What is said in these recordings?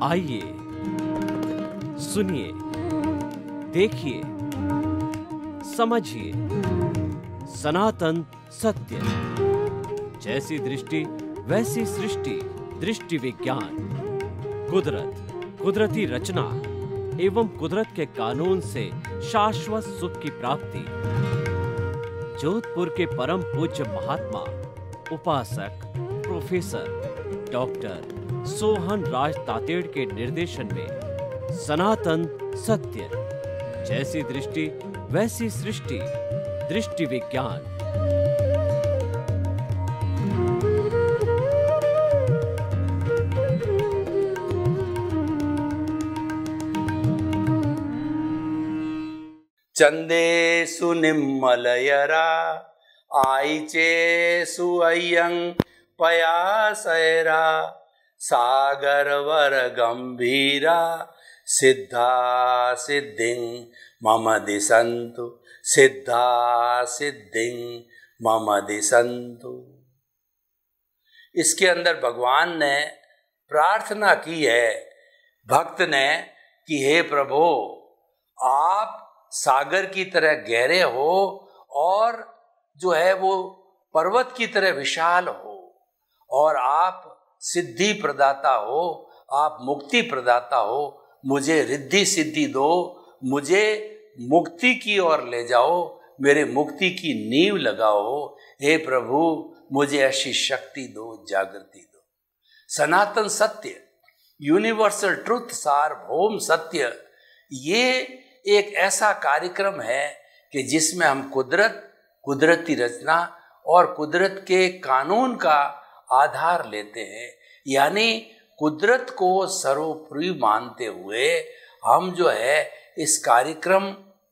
आइए, सुनिए, देखिए, समझिए सनातन सत्य। जैसी दृष्टि वैसी सृष्टि, दृष्टि विज्ञान। कुदरत, कुदरती रचना एवं कुदरत के कानून से शाश्वत सुख की प्राप्ति। जोधपुर के परम पूज्य महात्मा उपासक प्रोफेसर डॉक्टर सोहन राज तातेड़ के निर्देशन में सनातन सत्य। जैसी दृष्टि वैसी सृष्टि, दृष्टि विज्ञान। चंदेषु निम्मलयरा आइचेषु अय्यं पयासैरा सागरवर गंभीरा सिद्धा सिद्धिं मम दिशन्तु, सिद्धा सिद्धिं मम दिशन्तु। इसके अंदर भगवान ने प्रार्थना की है भक्त ने कि हे प्रभु, आप सागर की तरह गहरे हो और जो है वो पर्वत की तरह विशाल हो, और आप सिद्धि प्रदाता हो, आप मुक्ति प्रदाता हो। मुझे रिद्धि सिद्धि दो, मुझे मुक्ति की ओर ले जाओ, मेरे मुक्ति की नींव लगाओ। हे प्रभु, मुझे ऐसी शक्ति दो, जागृति दो। सनातन सत्य, यूनिवर्सल ट्रुथ, सार्वभौम सत्य, ये एक ऐसा कार्यक्रम है कि जिसमें हम कुदरत, कुदरती रचना और कुदरत के कानून का आधार लेते हैं। यानी कुदरत को सर्वोपरि मानते हुए हम जो है इस कार्यक्रम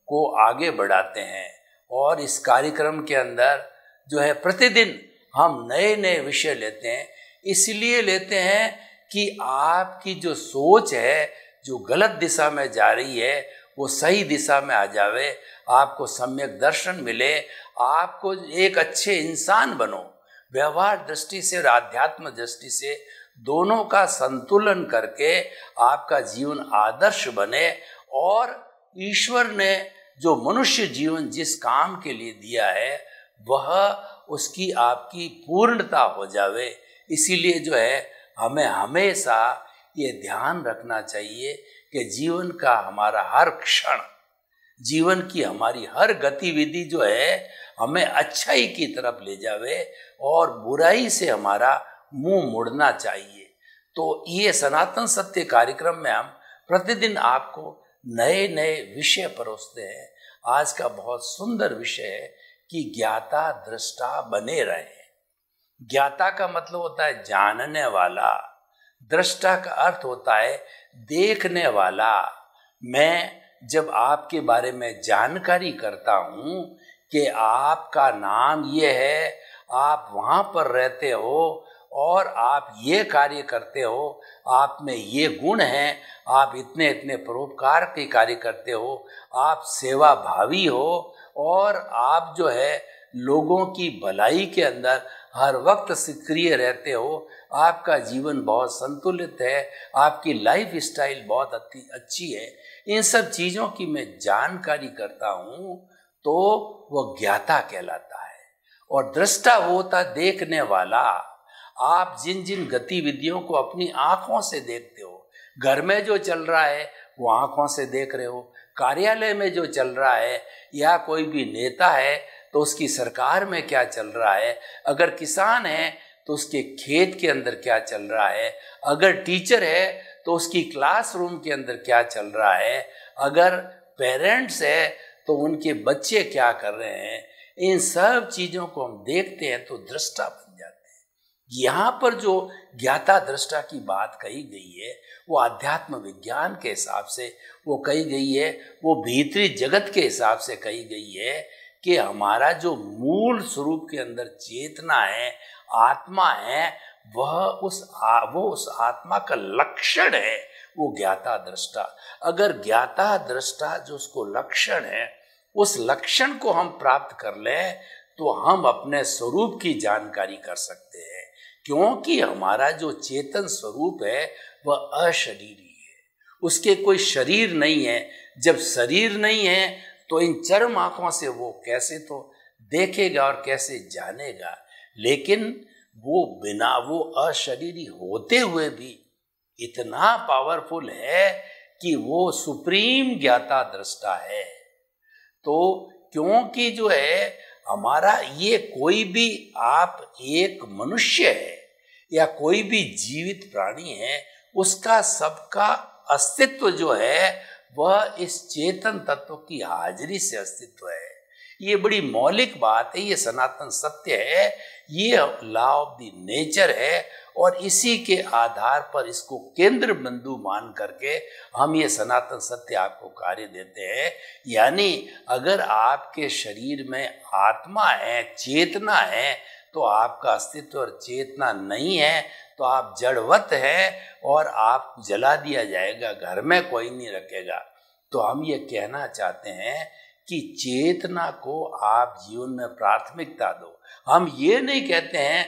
को आगे बढ़ाते हैं। और इस कार्यक्रम के अंदर जो है प्रतिदिन हम नए नए विषय लेते हैं। इसलिए लेते हैं कि आपकी जो सोच है, जो गलत दिशा में जा रही है, वो सही दिशा में आ जावे, आपको सम्यक दर्शन मिले, आपको एक अच्छे इंसान बनो। व्यवहार दृष्टि से और आध्यात्म दृष्टि से दोनों का संतुलन करके आपका जीवन आदर्श बने, और ईश्वर ने जो मनुष्य जीवन जिस काम के लिए दिया है वह उसकी आपकी पूर्णता हो जावे। इसीलिए जो है हमें हमेशा ये ध्यान रखना चाहिए कि जीवन का हमारा हर क्षण, जीवन की हमारी हर गतिविधि जो है हमें अच्छाई की तरफ ले जावे और बुराई से हमारा मुंह मुड़ना चाहिए। तो ये सनातन सत्य कार्यक्रम में हम प्रतिदिन आपको नए नए विषय परोसते हैं। आज का बहुत सुंदर विषय है कि ज्ञाता दृष्टा बने रहे। ज्ञाता का मतलब होता है जानने वाला, दृष्टा का अर्थ होता है देखने वाला। मैं जब आपके बारे में जानकारी करता हूँ कि आपका नाम ये है, आप वहाँ पर रहते हो और आप ये कार्य करते हो, आप में ये गुण हैं, आप इतने इतने परोपकार के कार्य करते हो, आप सेवा भावी हो, और आप जो है लोगों की भलाई के अंदर हर वक्त सक्रिय रहते हो, आपका जीवन बहुत संतुलित है, आपकी लाइफ स्टाइल बहुत अच्छी है। इन सब चीज़ों की मैं जानकारी करता हूँ तो वह ज्ञाता कहलाता है। और दृष्टा वो होता देखने वाला। आप जिन जिन गतिविधियों को अपनी आँखों से देखते हो, घर में जो चल रहा है वो आँखों से देख रहे हो, कार्यालय में जो चल रहा है, या कोई भी नेता है तो उसकी सरकार में क्या चल रहा है, अगर किसान है तो उसके खेत के अंदर क्या चल रहा है, अगर टीचर है तो उसकी क्लासरूम के अंदर क्या चल रहा है, अगर पेरेंट्स है तो उनके बच्चे क्या कर रहे हैं, इन सब चीज़ों को हम देखते हैं तो दृष्टा बन जाते हैं। यहाँ पर जो ज्ञाता दृष्टा की बात कही गई है वो आध्यात्म विज्ञान के हिसाब से वो कही गई है, वो भीतरी जगत के हिसाब से कही गई है कि हमारा जो मूल स्वरूप के अंदर चेतना है, आत्मा है, वो उस आत्मा का लक्षण है, वो ज्ञाता दृष्टा। अगर ज्ञाता दृष्टा जो उसको लक्षण है, उस लक्षण को हम प्राप्त कर लें तो हम अपने स्वरूप की जानकारी कर सकते हैं। क्योंकि हमारा जो चेतन स्वरूप है वह अशरीरी है। उसके कोई शरीर नहीं है। जब शरीर नहीं है तो इन चरम आंखों से वो कैसे तो देखेगा और कैसे जानेगा। लेकिन वो बिना वो अशरीरी होते हुए भी इतना पावरफुल है कि वो सुप्रीम ज्ञाता दृष्टा है। तो क्योंकि जो है हमारा ये कोई भी आप एक मनुष्य है या कोई भी जीवित प्राणी है, उसका सबका अस्तित्व जो है वह इस चेतन तत्व की हाजिरी से अस्तित्व है। ये बड़ी मौलिक बात है, ये सनातन सत्य है, ये लॉ ऑफ द नेचर है। और इसी के आधार पर इसको केंद्र बिंदु मान करके हम ये सनातन सत्य आपको कार्य देते हैं। यानी अगर आपके शरीर में आत्मा है, चेतना है, तो आपका अस्तित्व और चेतना नहीं है तो आप जड़वत है और आप जला दिया जाएगा, घर में कोई नहीं रखेगा। तो हम ये कहना चाहते हैं कि चेतना को आप जीवन में प्राथमिकता दो। हम ये नहीं कहते हैं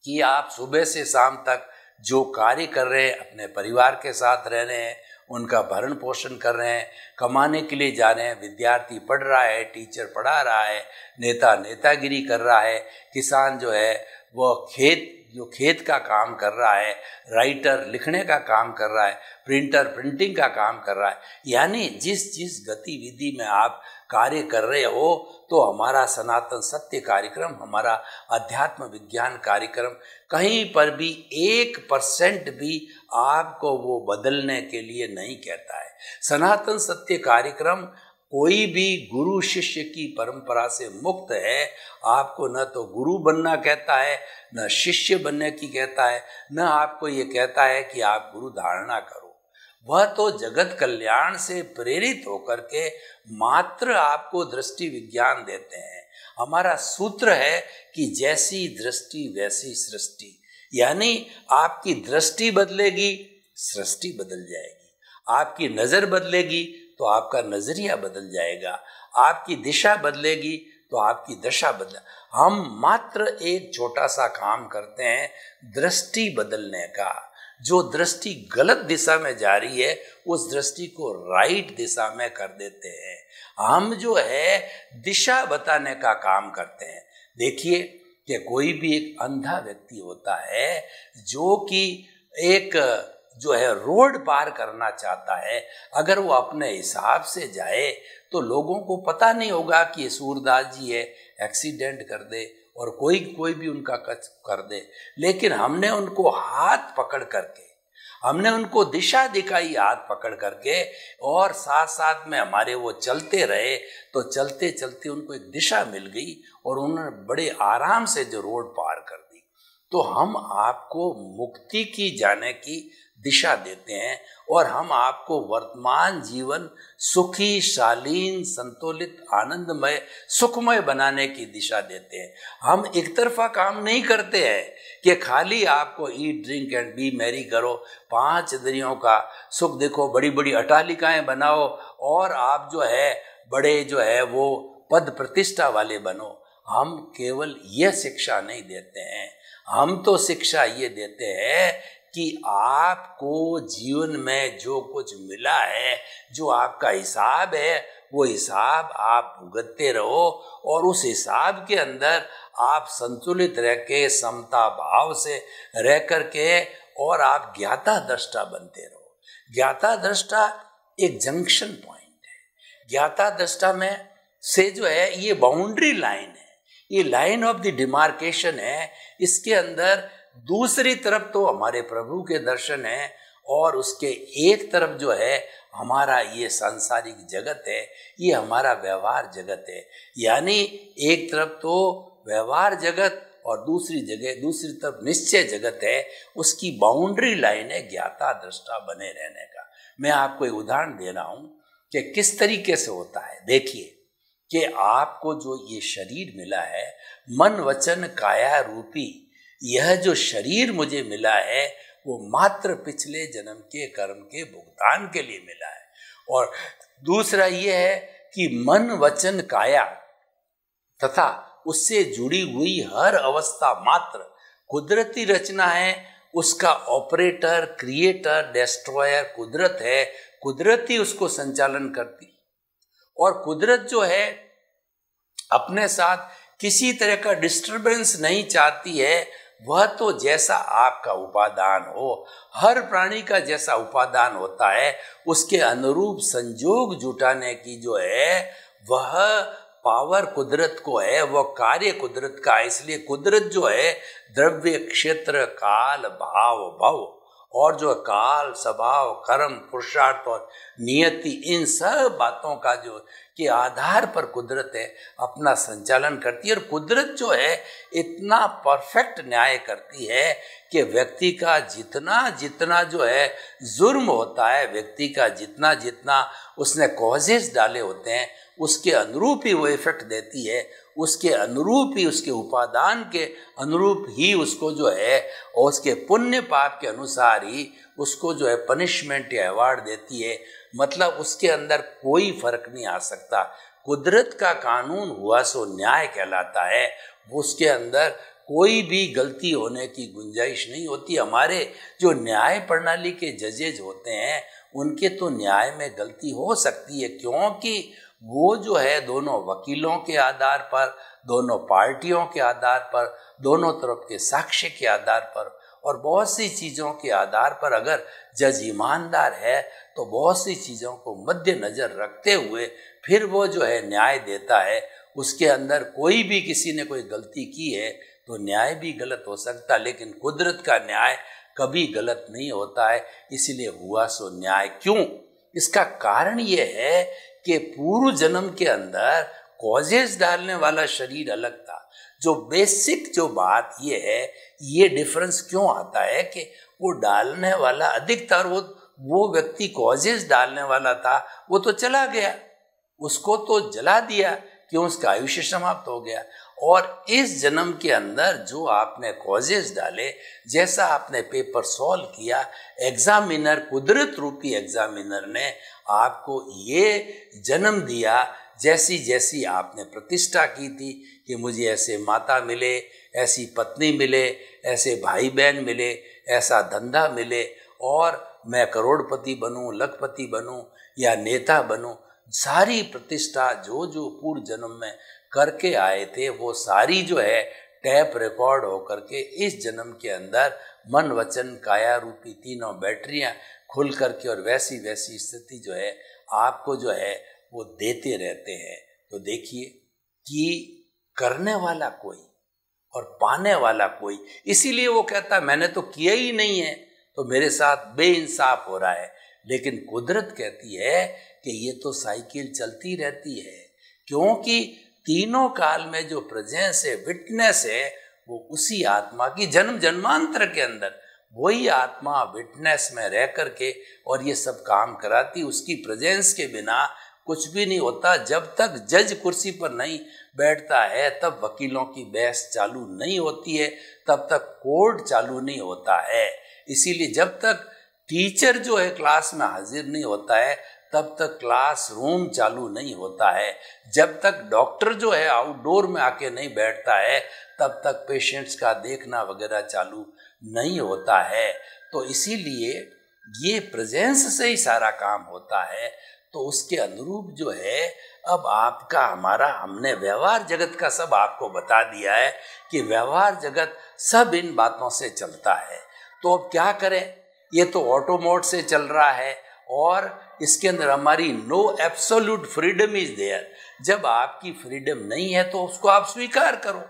कि आप सुबह से शाम तक जो कार्य कर रहे हैं, अपने परिवार के साथ रह रहे हैं, उनका भरण पोषण कर रहे हैं, कमाने के लिए जा रहे हैं, विद्यार्थी पढ़ रहा है, टीचर पढ़ा रहा है, नेता नेतागिरी कर रहा है, किसान जो है वो खेत का काम कर रहा है, राइटर लिखने का काम कर रहा है, प्रिंटर प्रिंटिंग का काम कर रहा है। यानी जिस गतिविधि में आप कार्य कर रहे हो, तो हमारा सनातन सत्य कार्यक्रम, हमारा अध्यात्म विज्ञान कार्यक्रम कहीं पर भी 1% भी आपको वो बदलने के लिए नहीं कहता है। सनातन सत्य कार्यक्रम कोई भी गुरु शिष्य की परंपरा से मुक्त है। आपको न तो गुरु बनना कहता है, न शिष्य बनने की कहता है, न आपको ये कहता है कि आप गुरु धारणा करो। वह तो जगत कल्याण से प्रेरित होकर के मात्र आपको दृष्टि विज्ञान देते हैं। हमारा सूत्र है कि जैसी दृष्टि वैसी सृष्टि। यानी आपकी दृष्टि बदलेगी, सृष्टि बदल जाएगी। आपकी नजर बदलेगी तो आपका नजरिया बदल जाएगा। आपकी दिशा बदलेगी तो आपकी दशा बदले। हम मात्र एक छोटा सा काम करते हैं दृष्टि बदलने का। जो दृष्टि गलत दिशा में जा रही है, उस दृष्टि को राइट दिशा में कर देते हैं। हम जो है दिशा बताने का काम करते हैं। देखिए कि कोई भी एक अंधा व्यक्ति होता है जो कि एक जो है रोड पार करना चाहता है, अगर वो अपने हिसाब से जाए तो लोगों को पता नहीं होगा कि ये सूरदास जी है, एक्सीडेंट कर दे और कोई भी उनका कच कर दे। लेकिन हमने उनको हाथ पकड़ करके, हमने उनको दिशा दिखाई हाथ पकड़ करके, और साथ साथ में हमारे वो चलते रहे, तो चलते चलते उनको एक दिशा मिल गई और उन्होंने बड़े आराम से जो रोड पार कर दी। तो हम आपको मुक्ति की जाने की दिशा देते हैं और हम आपको वर्तमान जीवन सुखी, शालीन, संतुलित, आनंदमय, सुखमय बनाने की दिशा देते हैं। हम एक तरफा काम नहीं करते हैं कि खाली आपको eat drink and B Mary करो, 5 इंद्रियों का सुख देखो, बड़ी बड़ी अटालिकाएं बनाओ और आप जो है बड़े जो है वो पद प्रतिष्ठा वाले बनो। हम केवल यह शिक्षा नहीं देते हैं, हम तो शिक्षा ये देते हैं कि आपको जीवन में जो कुछ मिला है, जो आपका हिसाब है, वो हिसाब आप भुगतते रहो और उस हिसाब के अंदर आप संतुलित रह के, समता भाव से रह करके, और आप ज्ञाता दृष्टा बनते रहो। ज्ञाता दृष्टा एक जंक्शन पॉइंट है। ज्ञाता दृष्टा में से जो है ये बाउंड्री लाइन है, ये लाइन ऑफ द डिमार्केशन है। इसके अंदर दूसरी तरफ तो हमारे प्रभु के दर्शन है और उसके एक तरफ जो है हमारा ये सांसारिक जगत है, ये हमारा व्यवहार जगत है। यानी एक तरफ तो व्यवहार जगत और दूसरी तरफ निश्चय जगत है। उसकी बाउंड्री लाइन है ज्ञाता दृष्टा बने रहने का। मैं आपको एक उदाहरण दे रहा हूँ कि किस तरीके से होता है। देखिए कि आपको जो ये शरीर मिला है, मन वचन काया रूपी यह जो शरीर मुझे मिला है, वो मात्र पिछले जन्म के कर्म के भुगतान के लिए मिला है। और दूसरा ये है कि मन वचन काया तथा उससे जुड़ी हुई हर अवस्था मात्र कुदरती रचना है उसका ऑपरेटर, क्रिएटर, डिस्ट्रॉयर कुदरत है। कुदरत ही उसको संचालन करती, और कुदरत जो है अपने साथ किसी तरह का डिस्टरबेंस नहीं चाहती है। वह तो जैसा आपका उपादान हो, हर प्राणी का जैसा उपादान होता है, उसके अनुरूप संयोग जुटाने की जो है वह पावर कुदरत को है, वह कार्य कुदरत का है। इसलिए कुदरत जो है द्रव्य, क्षेत्र, काल, भाव, भव और जो काल, स्वभाव, कर्म, पुरुषार्थ और नियति, इन सब बातों का जो के आधार पर कुदरत है अपना संचालन करती है। और कुदरत जो है इतना परफेक्ट न्याय करती है कि व्यक्ति का जितना जितना जो है जुर्म होता है, व्यक्ति का जितना जितना उसने कॉजेस डाले होते हैं, उसके अनुरूप ही वो इफेक्ट देती है, उसके अनुरूप ही, उसके उपादान के अनुरूप ही उसको जो है, और उसके पुण्य पाप के अनुसार ही उसको जो है पनिशमेंट या अवार्ड देती है। मतलब उसके अंदर कोई फर्क नहीं आ सकता। कुदरत का कानून हुआ सो न्याय कहलाता है। उसके अंदर कोई भी गलती होने की गुंजाइश नहीं होती। हमारे जो न्याय प्रणाली के जजेज होते हैं उनके तो न्याय में गलती हो सकती है, क्योंकि वो जो है दोनों वकीलों के आधार पर, दोनों पार्टियों के आधार पर, दोनों तरफ के साक्ष्य के आधार पर और बहुत सी चीज़ों के आधार पर अगर जज ईमानदार है तो बहुत सी चीज़ों को मद्देनजर रखते हुए फिर वो जो है न्याय देता है। उसके अंदर कोई भी किसी ने कोई गलती की है तो न्याय भी गलत हो सकता, लेकिन कुदरत का न्याय कभी गलत नहीं होता है। इसलिए हुआ सो न्याय। क्यों? इसका कारण ये है कि पूर्व जन्म के अंदर कॉजेस डालने वाला शरीर अलग था। जो बेसिक जो बात ये है, ये डिफरेंस क्यों आता है कि वो डालने वाला अधिक था और वो व्यक्ति कॉजेस डालने वाला था, वो तो चला गया, उसको तो जला दिया, क्यों? उसका आयुष्य समाप्त हो गया। और इस जन्म के अंदर जो आपने कॉजेस डाले, जैसा आपने पेपर सॉल्व किया, एग्जामिनर, कुदरत रूपी एग्जामिनर ने आपको ये जन्म दिया, जैसी जैसी आपने प्रतिष्ठा की थी कि मुझे ऐसे माता मिले, ऐसी पत्नी मिले, ऐसे भाई बहन मिले, ऐसा धंधा मिले और मैं करोड़पति बनूं, लखपति बनूं या नेता बनूं, सारी प्रतिष्ठा जो जो पूर्व जन्म में करके आए थे वो सारी जो है टैप रिकॉर्ड होकर के इस जन्म के अंदर मन, वचन, काया रूपी तीनों बैटरियां खुल करके और वैसी वैसी स्थिति जो है आपको जो है वो देते रहते हैं। तो देखिए कि करने वाला कोई और पाने वाला कोई, इसीलिए वो कहता मैंने तो किया ही नहीं है तो मेरे साथ बेइंसाफ हो रहा है। लेकिन कुदरत कहती है कि ये तो साइकिल चलती रहती है, क्योंकि तीनों काल में जो प्रेजेंस है, विटनेस है, वो उसी आत्मा की जन्म जन्मांतर के अंदर वही आत्मा विटनेस में रह करके और ये सब काम कराती। उसकी प्रेजेंस के बिना कुछ भी नहीं होता। जब तक जज कुर्सी पर नहीं बैठता है तब वकीलों की बहस चालू नहीं होती है, तब तक कोर्ट चालू नहीं होता है। इसीलिए जब तक टीचर जो है क्लास में हाजिर नहीं होता है तब तक क्लास रूम चालू नहीं होता है। जब तक डॉक्टर जो है आउटडोर में आके नहीं बैठता है तब तक पेशेंट्स का देखना वगैरह चालू नहीं होता है। तो इसीलिए ये प्रेजेंस से ही सारा काम होता है। तो उसके अनुरूप जो है अब आपका हमारा हमने व्यवहार जगत का सब आपको बता दिया है कि व्यवहार जगत सब इन बातों से चलता है। तो अब क्या करें? ये तो ऑटो मोड से चल रहा है और इसके अंदर हमारी no absolute freedom is there. जब आपकी फ्रीडम नहीं है तो उसको आप स्वीकार करो।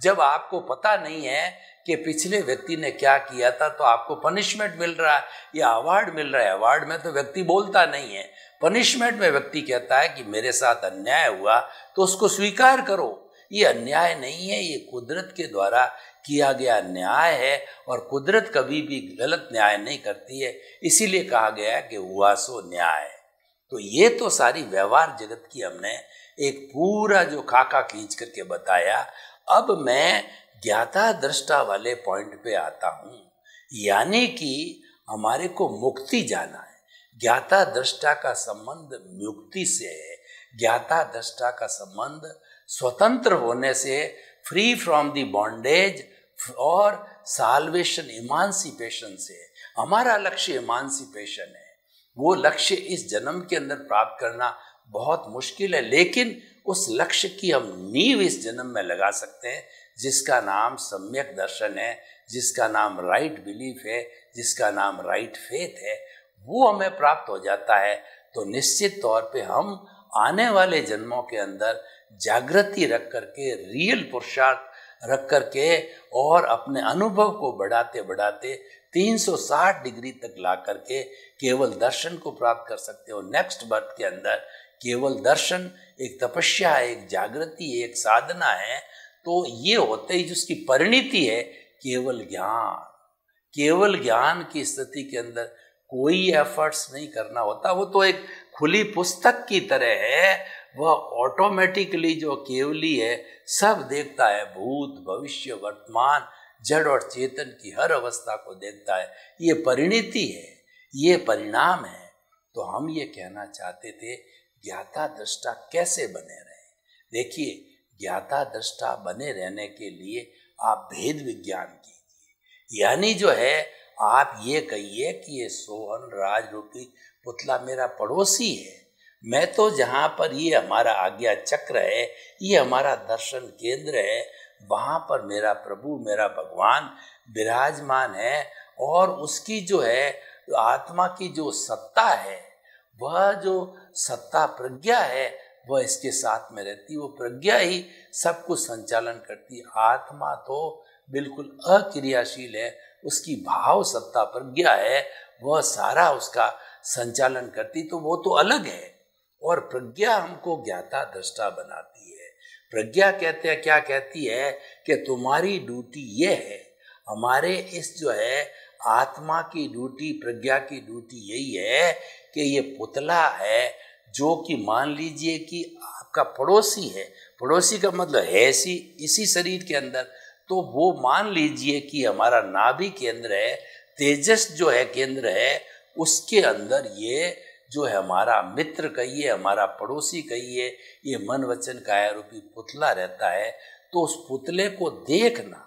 जब आपको पता नहीं है कि पिछले व्यक्ति ने क्या किया था तो आपको पनिशमेंट मिल रहा है या अवार्ड मिल रहा है, अवार्ड में तो व्यक्ति बोलता नहीं है, पनिशमेंट में व्यक्ति कहता है कि मेरे साथ अन्याय हुआ, तो उसको स्वीकार करो। ये अन्याय नहीं है, ये कुदरत के द्वारा किया गया न्याय है और कुदरत कभी भी गलत न्याय नहीं करती है। इसीलिए कहा गया है कि हुआ सो न्याय। तो ये तो सारी व्यवहार जगत की हमने एक पूरा जो खाका खींच करके बताया। अब मैं ज्ञाता दृष्टा वाले पॉइंट पे आता हूँ, यानी कि हमारे को मुक्ति जाना है। ज्ञाता दृष्टा का संबंध मुक्ति से है। ज्ञाता दृष्टा का संबंध स्वतंत्र होने से, फ्री फ्रॉम द बॉन्डेज, और साल्वेशन इमांसिपेशन से। हमारा लक्ष्य इमांसिपेशन है। वो लक्ष्य इस जन्म के अंदर प्राप्त करना बहुत मुश्किल है, लेकिन उस लक्ष्य की हम नींव इस जन्म में लगा सकते हैं, जिसका नाम सम्यक दर्शन है, जिसका नाम राइट बिलीफ है, जिसका नाम राइट फेथ है। वो हमें प्राप्त हो जाता है तो निश्चित तौर पे हम आने वाले जन्मों के अंदर जागृति रख करके, रियल पुरुषार्थ रख करके और अपने अनुभव को बढ़ाते बढ़ाते 360 डिग्री तक ला करके केवल दर्शन को प्राप्त कर सकते हो। नेक्स्ट बर्थ के अंदर केवल दर्शन एक तपस्या है, एक जागृति है, एक साधना है। तो ये होते ही जिसकी परिणति है केवल ज्ञान। केवल ज्ञान की स्थिति के अंदर कोई एफर्ट्स नहीं करना होता, वो तो एक खुली पुस्तक की तरह है। वह ऑटोमेटिकली जो केवली है सब देखता है, भूत भविष्य वर्तमान जड़ और चेतन की हर अवस्था को देखता है। ये परिणति है, ये परिणाम है। तो हम ये कहना चाहते थे ज्ञाता दृष्टा कैसे बने रहे। देखिए, ज्ञाता दृष्टा बने रहने के लिए आप भेद विज्ञान कीजिए। यानी जो है आप ये कहिए कि ये सोहन राज रूपी पुतला मेरा पड़ोसी है। मैं तो जहाँ पर ये हमारा आज्ञा चक्र है, ये हमारा दर्शन केंद्र है, वहाँ पर मेरा प्रभु मेरा भगवान विराजमान है। और उसकी जो है आत्मा की जो सत्ता है, वह जो सत्ता प्रज्ञा है, वह इसके साथ में रहती। वो प्रज्ञा ही सब कुछ संचालन करती। आत्मा तो बिल्कुल अक्रियाशील है, उसकी भाव सत्ता प्रज्ञा है, वह सारा उसका संचालन करती। तो वो तो अलग है। और प्रज्ञा हमको ज्ञाता दृष्टा बनाती है। प्रज्ञा कहते हैं, क्या कहती है कि तुम्हारी ड्यूटी ये है। हमारे इस जो है आत्मा की ड्यूटी, प्रज्ञा की ड्यूटी यही है कि ये पुतला है जो कि मान लीजिए कि आपका पड़ोसी है। पड़ोसी का मतलब है इसी शरीर के अंदर। तो वो मान लीजिए कि हमारा नाभि केंद्र है, तेजस जो है केंद्र है, उसके अंदर ये जो है हमारा मित्र कहिए, हमारा पड़ोसी कहिए, ये मन वचन काया रूपी पुतला रहता है। तो उस पुतले को देखना,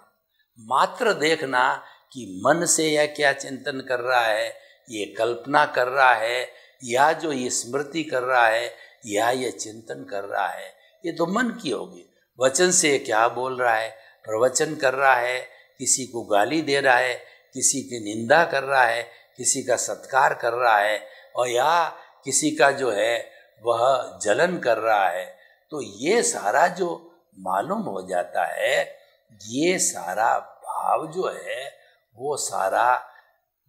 मात्र देखना कि मन से यह क्या चिंतन कर रहा है, ये कल्पना कर रहा है, या जो ये स्मृति कर रहा है, या ये चिंतन कर रहा है, ये तो मन की होगी। वचन से क्या बोल रहा है, प्रवचन कर रहा है, किसी को गाली दे रहा है, किसी की निंदा कर रहा है, किसी का सत्कार कर रहा है, और या किसी का जो है वह जलन कर रहा है। तो ये सारा जो मालूम हो जाता है, ये सारा भाव जो है वो सारा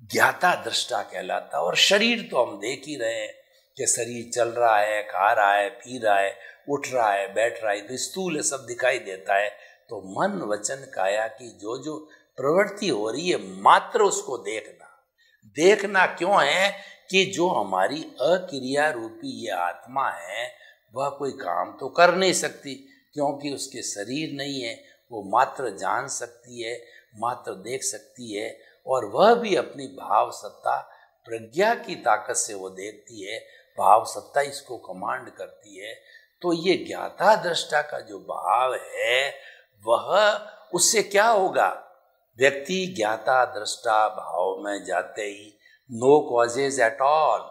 ज्ञाता दृष्टा कहलाता। और शरीर तो हम देख ही रहे हैं कि शरीर चल रहा है, खा रहा है, पी रहा है, उठ रहा है, बैठ रहा है, तो स्थूल है, सब दिखाई देता है। तो मन वचन काया की जो जो प्रवृत्ति हो रही है, मात्र उसको देखना। देखना क्यों है कि जो हमारी अक्रिया रूपी ये आत्मा है, वह कोई काम तो कर नहीं सकती, क्योंकि उसके शरीर नहीं है। वो मात्र जान सकती है, मात्र देख सकती है, और वह भी अपनी भाव सत्ता प्रज्ञा की ताकत से वो देखती है। भाव सत्ता इसको कमांड करती है। तो ये ज्ञाता दृष्टा का जो भाव है, वह उससे क्या होगा, व्यक्ति ज्ञाता दृष्टा भाव में जाते ही नो कॉजेज एट ऑल,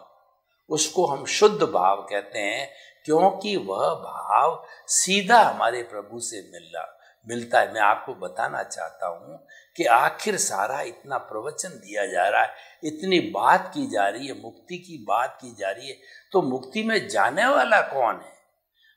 उसको हम शुद्ध भाव कहते हैं, क्योंकि वह भाव सीधा हमारे प्रभु से मिलता है। मैं आपको बताना चाहता हूँ कि आखिर सारा इतना प्रवचन दिया जा रहा है, इतनी बात की जा रही है, मुक्ति की बात की जा रही है, तो मुक्ति में जाने वाला कौन है?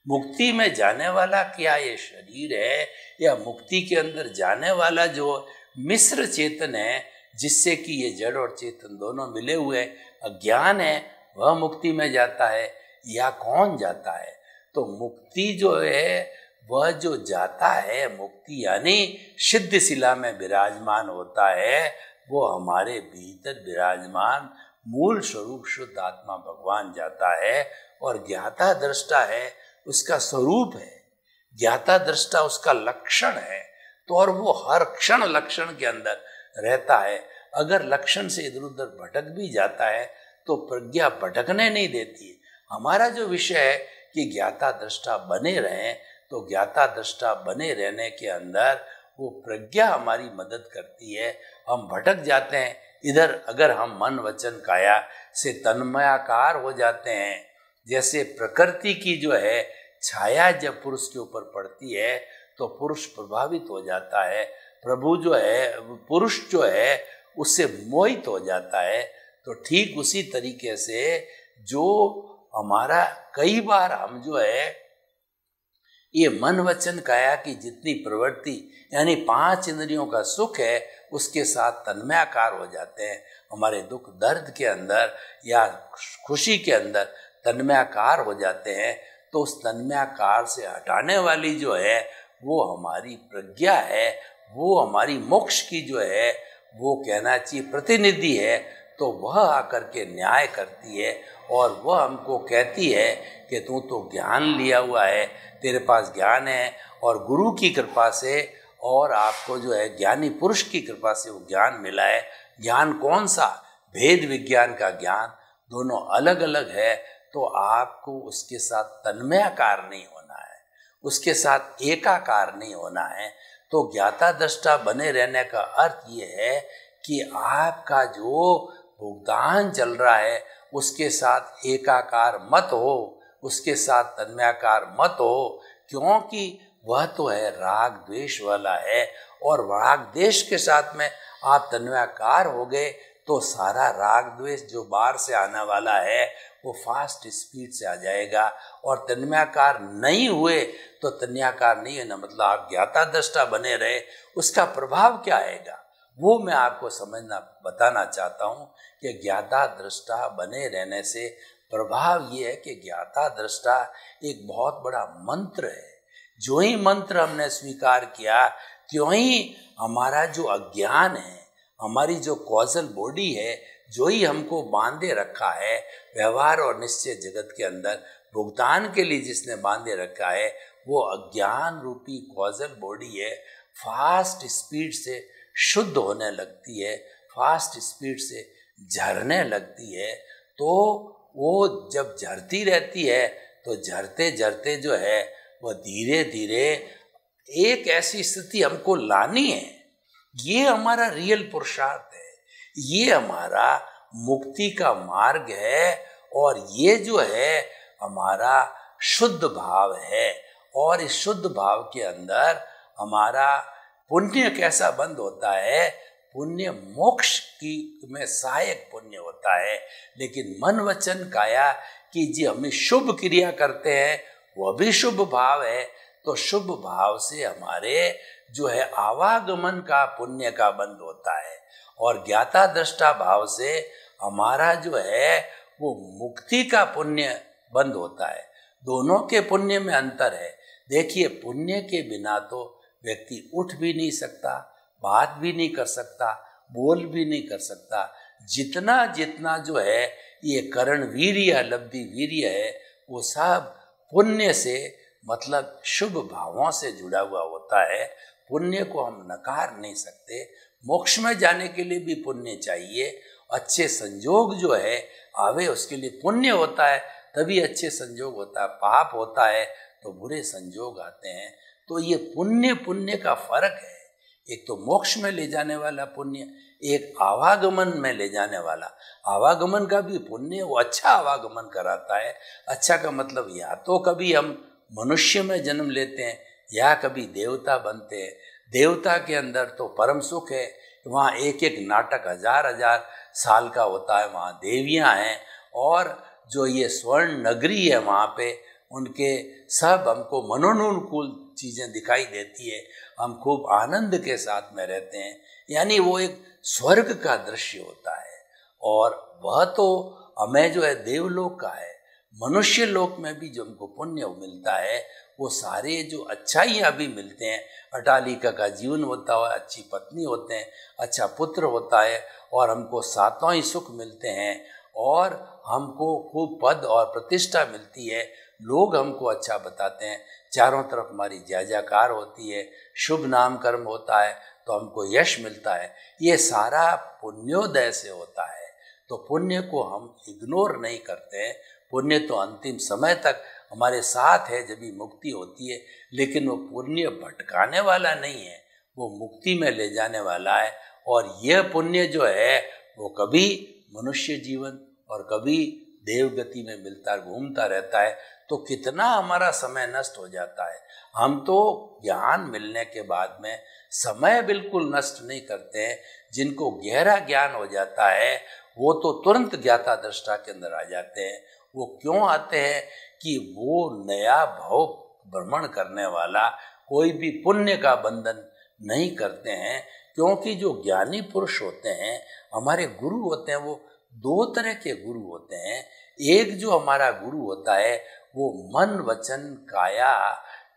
मुक्ति में जाने वाला क्या ये शरीर है, या मुक्ति के अंदर जाने वाला जो मिश्र चेतन है, जिससे कि ये जड़ और चेतन दोनों मिले हुए अज्ञान है, वह मुक्ति में जाता है, या कौन जाता है? तो मुक्ति जो है वह जो जाता है, मुक्ति यानी सिद्ध शिला में विराजमान होता है, वो हमारे भीतर विराजमान मूल स्वरूप शुद्ध आत्मा भगवान जाता है। और ज्ञाता दृष्टा है, उसका स्वरूप है, ज्ञाता दृष्टा उसका लक्षण है। तो और वो हर क्षण लक्षण के अंदर रहता है। अगर लक्षण से इधर उधर भटक भी जाता है तो प्रज्ञा भटकने नहीं देती। हमारा जो विषय है कि ज्ञाता दृष्टा बने रहें, तो ज्ञाता दृष्टा बने रहने के अंदर वो प्रज्ञा हमारी मदद करती है। हम भटक जाते हैं इधर, अगर हम मन वचन काया से तन्मयाकार हो जाते हैं। जैसे प्रकृति की जो है छाया जब पुरुष के ऊपर पड़ती है तो पुरुष प्रभावित हो जाता है, प्रभु जो है, पुरुष जो है उससे मोहित हो जाता है। तो ठीक उसी तरीके से जो हमारा कई बार हम जो है ये मन वचन काया की जितनी प्रवृत्ति यानी 5 इंद्रियों का सुख है उसके साथ तन्मयाकार हो जाते हैं। हमारे दुख दर्द के अंदर या खुशी के अंदर तन्मयाकार हो जाते हैं। तो उस तन्मयाकार से हटाने वाली जो है वो हमारी प्रज्ञा है, वो हमारी मोक्ष की जो है वो कहना चाहिए प्रतिनिधि है। तो वह आकर के न्याय करती है और वह हमको कहती है कि तू तो ज्ञान लिया हुआ है, तेरे पास ज्ञान है, और गुरु की कृपा से और आपको जो है ज्ञानी पुरुष की कृपा से वो ज्ञान मिला है। ज्ञान कौन सा? भेद विज्ञान का ज्ञान, दोनों अलग अलग है। तो आपको उसके साथ तन्मयाकार नहीं होना है, उसके साथ एकाकार नहीं होना है। तो ज्ञाता दृष्टा बने रहने का अर्थ ये है कि आपका जो भुगतान चल रहा है उसके साथ एकाकार मत हो, उसके साथ तन्मयाकार मत हो, क्योंकि वह तो है राग द्वेष वाला है। और राग द्वेष के साथ में आप तन्मयाकार हो गए तो सारा राग द्वेष जो बाहर से आने वाला है वो फास्ट स्पीड से आ जाएगा। और तन्मयाकार नहीं हुए तो तन्मयाकार नहीं है ना, मतलब आप ज्ञाता दृष्टा बने रहे, उसका प्रभाव क्या आएगा वो मैं आपको समझना बताना चाहता हूँ कि ज्ञाता दृष्टा बने रहने से प्रभाव ये है कि ज्ञाता दृष्टा एक बहुत बड़ा मंत्र है। जो ही मंत्र हमने स्वीकार किया त्यों ही हमारा जो अज्ञान है, हमारी जो कॉजल बॉडी है, जो ही हमको बांधे रखा है व्यवहार और निश्चय जगत के अंदर, भुगतान के लिए जिसने बांधे रखा है वो अज्ञान रूपी कॉजल बॉडी है, फास्ट स्पीड से शुद्ध होने लगती है, फास्ट स्पीड से झरने लगती है। तो वो जब झरती रहती है तो झरते झरते जो है वो धीरे धीरे एक ऐसी स्थिति हमको लानी है। ये हमारा रियल पुरुषार्थ है, ये हमारा मुक्ति का मार्ग है, और ये जो है हमारा शुद्ध भाव है। और इस शुद्ध भाव के अंदर हमारा पुण्य कैसा बंद होता है? पुण्य मोक्ष की में सहायक पुण्य होता है। लेकिन मन वचन काया कि जी हमें शुभ क्रिया करते हैं वह भी शुभ भाव है। तो शुभ भाव से हमारे जो है आवागमन का पुण्य का बंद होता है, और ज्ञाता दृष्टा भाव से हमारा जो है वो मुक्ति का पुण्य बंद होता है। दोनों के पुण्य में अंतर है। देखिए, पुण्य के बिना तो व्यक्ति उठ भी नहीं सकता, बात भी नहीं कर सकता, बोल भी नहीं कर सकता। जितना जितना जो है ये करण वीर्य लब्धि वीर्य है वो सब पुण्य से मतलब शुभ भावों से जुड़ा हुआ होता है। पुण्य को हम नकार नहीं सकते। मोक्ष में जाने के लिए भी पुण्य चाहिए। अच्छे संजोग जो है आवे उसके लिए पुण्य होता है, तभी अच्छे संजोग होता है। पाप होता है तो बुरे संजोग आते हैं। तो ये पुण्य पुण्य का फर्क है। एक तो मोक्ष में ले जाने वाला पुण्य, एक आवागमन में ले जाने वाला। आवागमन का भी पुण्य वो अच्छा आवागमन कराता है। अच्छा का मतलब या तो कभी हम मनुष्य में जन्म लेते हैं या कभी देवता बनते हैं। देवता के अंदर तो परम सुख है, वहाँ एक एक नाटक हजार हजार साल का होता है, वहाँ देवियाँ हैं, और जो ये स्वर्ण नगरी है वहाँ पे उनके सब हमको मनोनुकूल चीज़ें दिखाई देती है। हम खूब आनंद के साथ में रहते हैं, यानी वो एक स्वर्ग का दृश्य होता है। और वह तो हमें जो है देवलोक का है। मनुष्य लोक में भी जो हमको पुण्य मिलता है वो सारे जो अच्छाइयाँ भी मिलते हैं। अटालिका का जीवन होता है, अच्छी पत्नी होते हैं, अच्छा पुत्र होता है, और हमको सातों ही सुख मिलते हैं, और हमको खूब पद और प्रतिष्ठा मिलती है। लोग हमको अच्छा बताते हैं, चारों तरफ हमारी जय जयकार होती है, शुभ नाम कर्म होता है, तो हमको यश मिलता है। ये सारा पुण्योदय से होता है। तो पुण्य को हम इग्नोर नहीं करते हैं। पुण्य तो अंतिम समय तक हमारे साथ है जब भी मुक्ति होती है, लेकिन वो पुण्य भटकाने वाला नहीं है, वो मुक्ति में ले जाने वाला है। और यह पुण्य जो है वो कभी मनुष्य जीवन और कभी देवगति में मिलता घूमता रहता है। तो कितना हमारा समय नष्ट हो जाता है। हम तो ज्ञान मिलने के बाद में समय बिल्कुल नष्ट नहीं करते हैं। जिनको गहरा ज्ञान हो जाता है वो तो तुरंत ज्ञाता दृष्टा के अंदर आ जाते हैं। वो क्यों आते हैं कि वो नया भव भ्रमण करने वाला कोई भी पुण्य का बंधन नहीं करते हैं। क्योंकि जो ज्ञानी पुरुष होते हैं, हमारे गुरु होते हैं, वो दो तरह के गुरु होते हैं। एक जो हमारा गुरु होता है वो मन वचन काया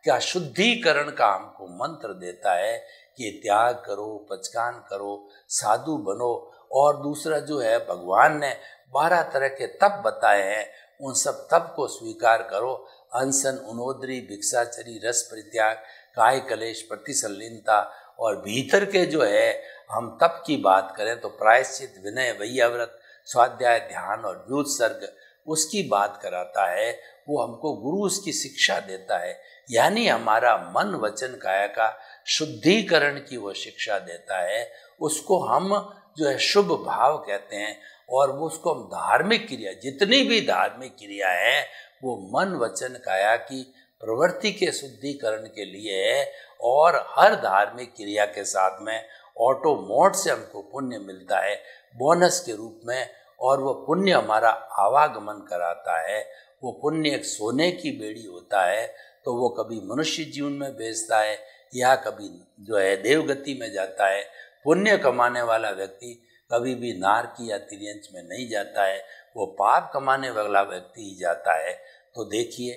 का शुद्धिकरण का हमको मंत्र देता है कि त्याग करो, पचकान करो, साधु बनो। और दूसरा जो है भगवान ने 12 तरह के तप बताए हैं, उन सब तप को स्वीकार करो। अनशन, उनोदरी, भिक्षाचरी, रस परित्याग, काय कलेश, प्रतिसल्लीनता। और भीतर के जो है हम तप की बात करें तो प्रायश्चित, विनय, वैयाव्रत, स्वाध्याय, ध्यान और व्युत्सर्ग उसकी बात कराता है। वो हमको गुरु उसकी शिक्षा देता है, यानी हमारा मन वचन काया का शुद्धिकरण की वो शिक्षा देता है। उसको हम जो है शुभ भाव कहते हैं। और वो उसको हम धार्मिक क्रिया, जितनी भी धार्मिक क्रिया है वो मन वचन काया की प्रवृत्ति के शुद्धिकरण के लिए है। और हर धार्मिक क्रिया के साथ में ऑटो मोड से हमको पुण्य मिलता है बोनस के रूप में। और वो पुण्य हमारा आवागमन कराता है। वो पुण्य एक सोने की बेड़ी होता है, तो वो कभी मनुष्य जीवन में भेजता है या कभी जो है देवगति में जाता है। पुण्य कमाने वाला व्यक्ति कभी भी नारकी या तिर्यंच में नहीं जाता है, वो पाप कमाने वाला व्यक्ति ही जाता है। तो देखिए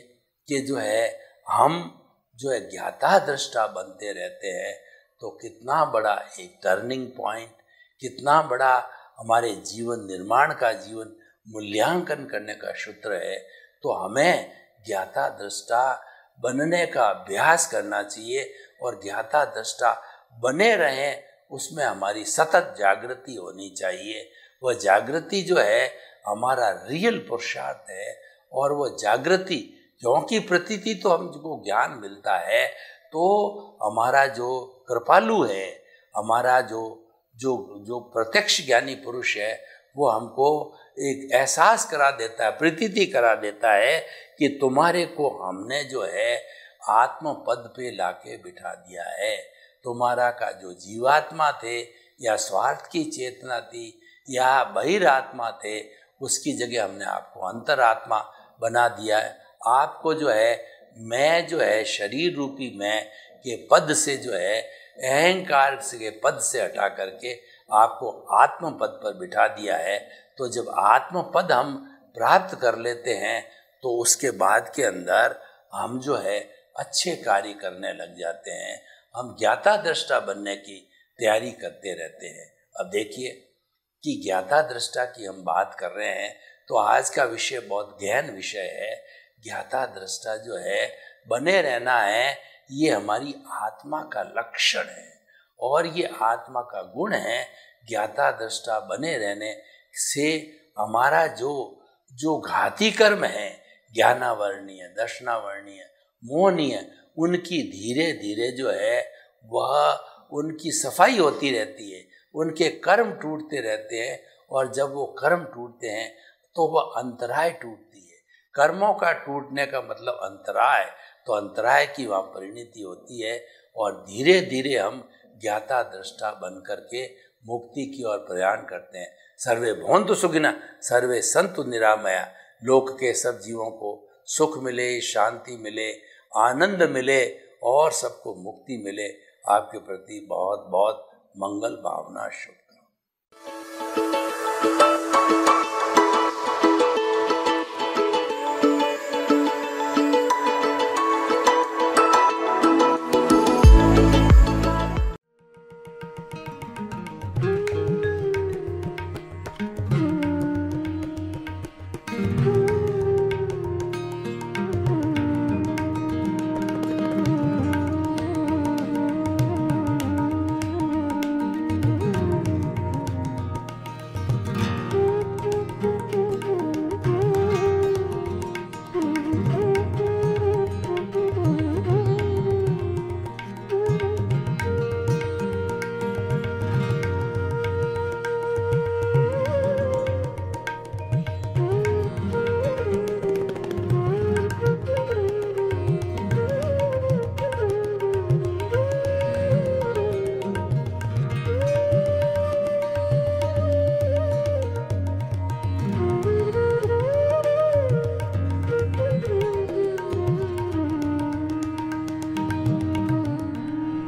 कि जो है हम जो है ज्ञाता दृष्टा बनते रहते हैं, तो कितना बड़ा एक टर्निंग पॉइंट, कितना बड़ा हमारे जीवन निर्माण का, जीवन मूल्यांकन करने का सूत्र है। तो हमें ज्ञाता दृष्टा बनने का अभ्यास करना चाहिए और ज्ञाता दृष्टा बने रहें, उसमें हमारी सतत जागृति होनी चाहिए। वह जागृति जो है हमारा रियल पुरुषार्थ है। और वह जागृति, क्योंकि प्रतीति तो हमको ज्ञान मिलता है, तो हमारा जो कृपालु है, हमारा जो प्रत्यक्ष ज्ञानी पुरुष है, वो हमको एक एहसास करा देता है, प्रतीति करा देता है कि तुम्हारे को हमने जो है आत्म पद पे लाके बिठा दिया है। तुम्हारा का जो जीवात्मा थे या स्वार्थ की चेतना थी या बहिरात्मा थे, उसकी जगह हमने आपको अंतरात्मा बना दिया है। आपको जो है मैं जो है शरीर रूपी मैं के पद से जो है अहंकार के पद से हटा करके आपको आत्म पद पर बिठा दिया है। तो जब आत्म पद हम प्राप्त कर लेते हैं तो उसके बाद के अंदर हम जो है अच्छे कार्य करने लग जाते हैं। हम ज्ञाता दृष्टा बनने की तैयारी करते रहते हैं। अब देखिए कि ज्ञाता दृष्टा की हम बात कर रहे हैं, तो आज का विषय बहुत गहन विषय है। ज्ञाता दृष्टा जो है बने रहना है, ये हमारी आत्मा का लक्षण है और ये आत्मा का गुण है। ज्ञाता दृष्टा बने रहने से हमारा जो घाती कर्म है, ज्ञानावर्णीय, दर्शनावर्णीय, मोहनीय, उनकी धीरे धीरे जो है वह उनकी सफाई होती रहती है, उनके कर्म टूटते रहते हैं। और जब वो कर्म टूटते हैं तो वह अंतराय टूटती है। कर्मों का टूटने का मतलब अंतराय, तो अंतराय की वहाँ परिणति होती है। और धीरे धीरे हम ज्ञाता दृष्टा बन करके मुक्ति की ओर प्रयाण करते हैं। सर्वे भवन्तु सुखिनः, सर्वे सन्तु निरामया। लोक के सब जीवों को सुख मिले, शांति मिले, आनंद मिले और सबको मुक्ति मिले। आपके प्रति बहुत बहुत मंगल भावना शुभ।